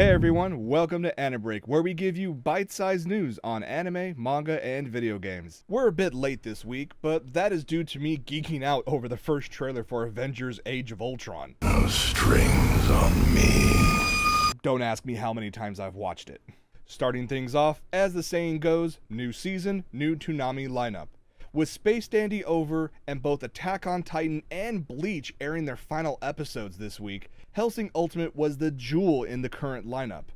Hey everyone, welcome to AniBreak, where we give you bite-sized news on anime, manga, and video games. We're a bit late this week, but that is due to me geeking out over the first trailer for Avengers Age of Ultron. No strings on me. Don't ask me how many times I've watched it. Starting things off, as the saying goes, new season, new Toonami lineup. With Space Dandy over and both Attack on Titan and Bleach airing their final episodes this week, Hellsing Ultimate was the jewel in the current lineup.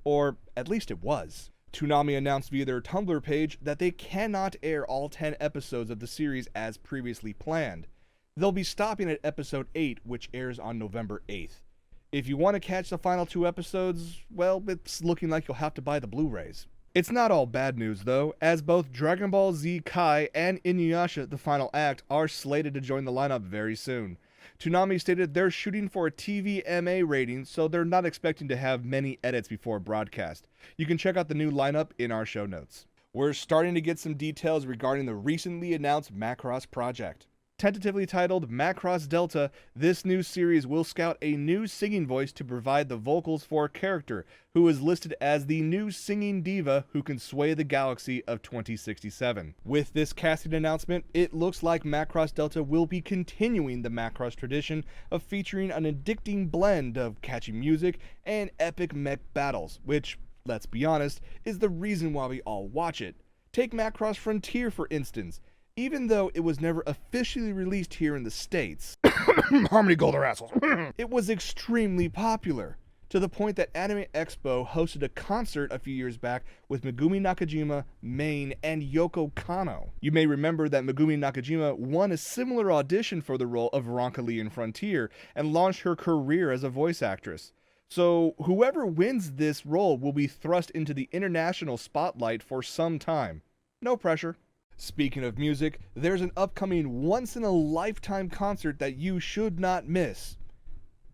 Or at least it was. Toonami announced via their Tumblr page that they cannot air all 10 episodes of the series as previously planned. They'll be stopping at episode 8, which airs on November 8th. If you want to catch the final 2 episodes, well, it's looking like you'll have to buy the Blu-rays. It's not all bad news though, as both Dragon Ball Z Kai and Inuyasha The Final Act are slated to join the lineup very soon. Toonami stated they're shooting for a TVMA rating, so they're not expecting to have many edits before broadcast. You can check out the new lineup in our show notes. We're starting to get some details regarding the recently announced Macross project. Tentatively titled Macross Delta, this new series will scout a new singing voice to provide the vocals for a character who is listed as the new singing diva who can sway the galaxy of 2067. With this casting announcement, it looks like Macross Delta will be continuing the Macross tradition of featuring an addicting blend of catchy music and epic mech battles, which, let's be honest, is the reason why we all watch it. Take Macross Frontier for instance. Even though it was never officially released here in the States, Harmony Gold are assholes. it was extremely popular, to the point that Anime Expo hosted a concert a few years back with Megumi Nakajima, Main, and Yoko Kanno. You may remember that Megumi Nakajima won a similar audition for the role of Veronica Lee in Frontier and launched her career as a voice actress. So whoever wins this role will be thrust into the international spotlight for some time. No pressure. Speaking of music, there's an upcoming once-in-a-lifetime concert that you should not miss.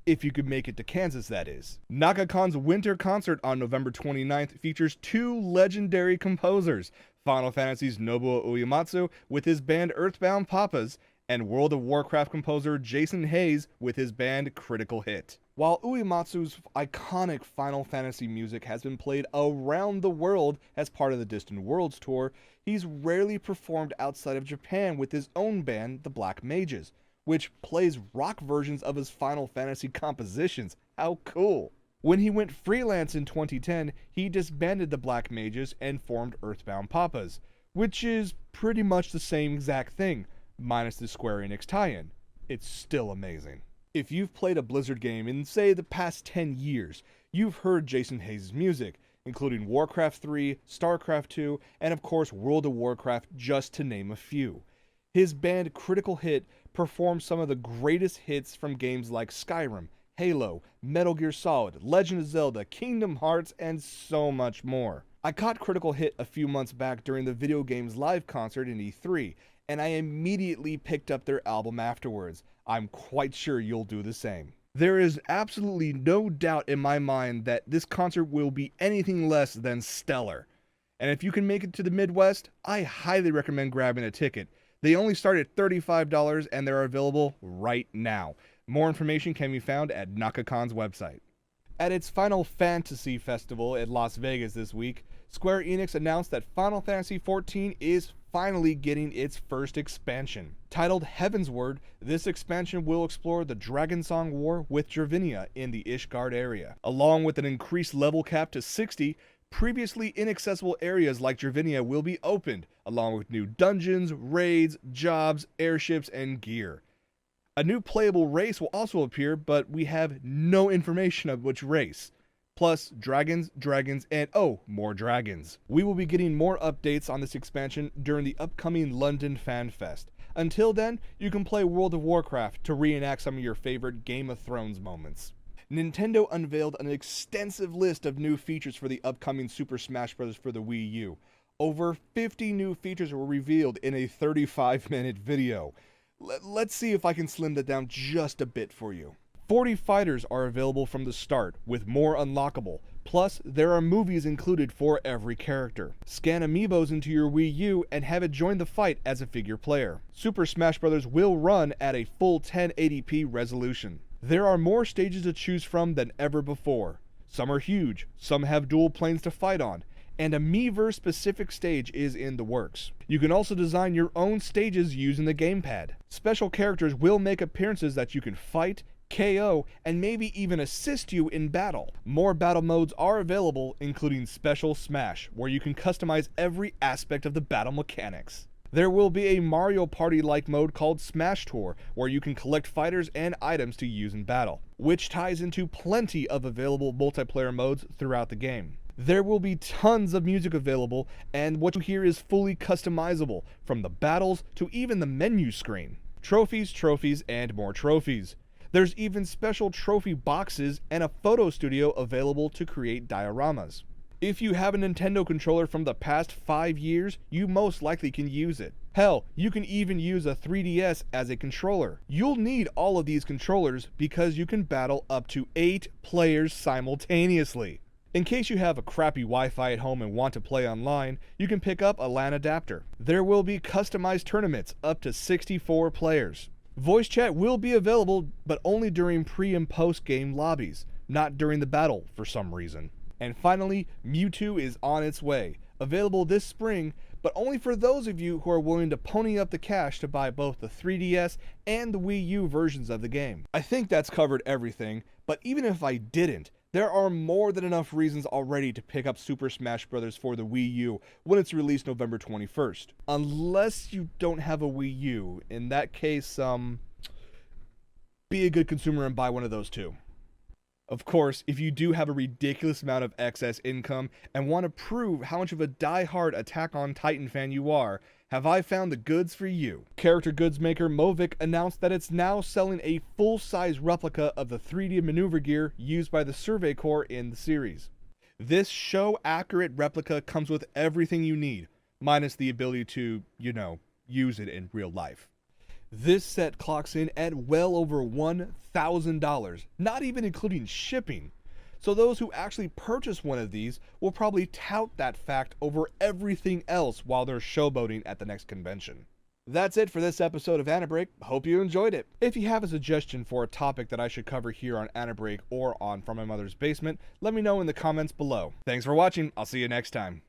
If you could make it to Kansas, that is. NakaCon's winter concert on November 29th features 2 legendary composers, Final Fantasy's Nobuo Uematsu with his band Earthbound Papas, and World of Warcraft composer Jason Hayes with his band Critical Hit. While Uematsu's iconic Final Fantasy music has been played around the world as part of the Distant Worlds tour, he's rarely performed outside of Japan with his own band, the Black Mages, which plays rock versions of his Final Fantasy compositions. How cool! When he went freelance in 2010, he disbanded the Black Mages and formed Earthbound Papas, which is pretty much the same exact thing, minus the Square Enix tie-in. It's still amazing. If you've played a Blizzard game in, say, the past 10 years, you've heard Jason Hayes' music, including Warcraft 3, StarCraft 2, and of course World of Warcraft, just to name a few. His band Critical Hit performs some of the greatest hits from games like Skyrim, Halo, Metal Gear Solid, Legend of Zelda, Kingdom Hearts, and so much more. I caught Critical Hit a few months back during the Video Games Live concert in E3, and I immediately picked up their album afterwards. I'm quite sure you'll do the same. There is absolutely no doubt in my mind that this concert will be anything less than stellar. And if you can make it to the Midwest, I highly recommend grabbing a ticket. They only start at $35 and they're available right now. More information can be found at NakaCon's website. At its Final Fantasy Festival at Las Vegas this week, Square Enix announced that Final Fantasy XIV is finally getting its first expansion. Titled Heavensward, this expansion will explore the Dragonsong War with Dravinia in the Ishgard area. Along with an increased level cap to 60, previously inaccessible areas like Dravinia will be opened, along with new dungeons, raids, jobs, airships, and gear. A new playable race will also appear, but we have no information of which race. Plus, dragons, and oh, more dragons. We will be getting more updates on this expansion during the upcoming London Fan Fest. Until then, you can play World of Warcraft to reenact some of your favorite Game of Thrones moments. Nintendo unveiled an extensive list of new features for the upcoming Super Smash Bros. For the Wii U. Over 50 new features were revealed in a 35-minute video. Let's see if I can slim that down just a bit for you. 40 fighters are available from the start, with more unlockable. Plus, there are movies included for every character. Scan amiibos into your Wii U and have it join the fight as a figure player. Super Smash Bros. Will run at a full 1080p resolution. There are more stages to choose from than ever before. Some are huge, some have dual planes to fight on, and a Miiverse specific stage is in the works. You can also design your own stages using the gamepad. Special characters will make appearances that you can fight, KO, and maybe even assist you in battle. More battle modes are available, including Special Smash, where you can customize every aspect of the battle mechanics. There will be a Mario Party-like mode called Smash Tour, where you can collect fighters and items to use in battle, which ties into plenty of available multiplayer modes throughout the game. There will be tons of music available, and what you hear is fully customizable, from the battles to even the menu screen. Trophies, and more trophies. There's even special trophy boxes and a photo studio available to create dioramas. If you have a Nintendo controller from the past 5 years, you most likely can use it. Hell, you can even use a 3DS as a controller. You'll need all of these controllers because you can battle up to 8 players simultaneously. In case you have a crappy Wi-Fi at home and want to play online, you can pick up a LAN adapter. There will be customized tournaments up to 64 players. Voice chat will be available, but only during pre- and post-game lobbies, not during the battle for some reason. And finally, Mewtwo is on its way, available this spring, but only for those of you who are willing to pony up the cash to buy both the 3DS and the Wii U versions of the game. I think that's covered everything, but even if I didn't, there are more than enough reasons already to pick up Super Smash Bros. For the Wii U when it's released November 21st. Unless you don't have a Wii U. In that case, be a good consumer and buy one of those too. Of course, if you do have a ridiculous amount of excess income and want to prove how much of a die-hard Attack on Titan fan you are, have I found the goods for you. Character goods maker Movic announced that it's now selling a full-size replica of the 3D maneuver gear used by the Survey Corps in the series. This show-accurate replica comes with everything you need, minus the ability to, use it in real life. This set clocks in at well over $1,000, not even including shipping. So those who actually purchase one of these will probably tout that fact over everything else while they're showboating at the next convention. That's it for this episode of AniBreak. Hope you enjoyed it. If you have a suggestion for a topic that I should cover here on AniBreak or on From My Mother's Basement, let me know in the comments below. Thanks for watching. I'll see you next time.